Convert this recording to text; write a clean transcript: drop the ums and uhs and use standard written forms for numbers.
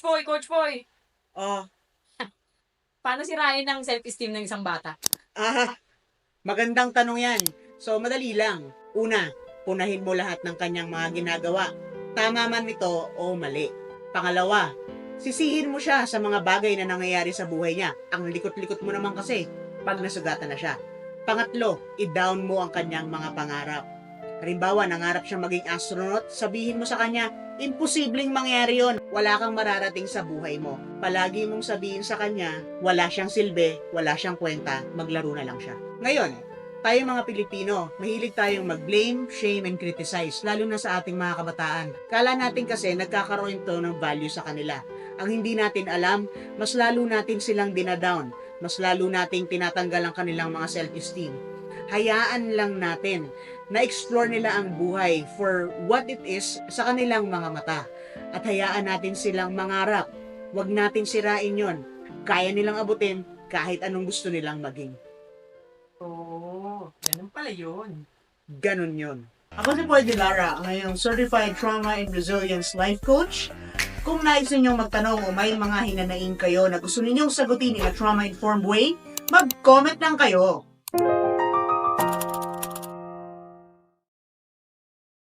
Coach Boy. Oh, Paano sirain ang self-esteem ng isang bata? magandang tanong yan. So, madali lang. Una, punahin mo lahat ng kanyang mga ginagawa. Tama man ito o mali. Pangalawa, sisihin mo siya sa mga bagay na nangyayari sa buhay niya. Ang likot-likot mo naman kasi pag nasugatan na siya. Pangatlo, i-down mo ang kanyang mga pangarap. Halimbawa, nangarap siya maging astronaut, sabihin mo sa kanya, imposibleng mangyari yon. Wala kang mararating sa buhay mo. Palagi mong sabihin sa kanya, wala siyang silbi, wala siyang kwenta, maglaro na lang siya. Ngayon, tayo mga Pilipino, mahilig tayong mag-blame, shame, and criticize, lalo na sa ating mga kabataan. Kala natin kasi nagkakaroon ito ng value sa kanila. Ang hindi natin alam, mas lalo natin silang dinadown, mas lalo nating tinatanggal ang kanilang mga self-esteem. Hayaan lang natin na explore nila ang buhay for what it is sa kanilang mga mata. At hayaan natin silang mangarap. Huwag natin sirain yon. Kaya nilang abutin kahit anong gusto nilang maging. Oo, ganun pala yun. Ganon yon. Ako si Boy Dilara, ang iyong Certified Trauma and Resilience Life Coach. Kung nais ninyong magtanong o may mga hinanaing kayo na gusto ninyong sagutin in a trauma-informed way, mag-comment lang kayo.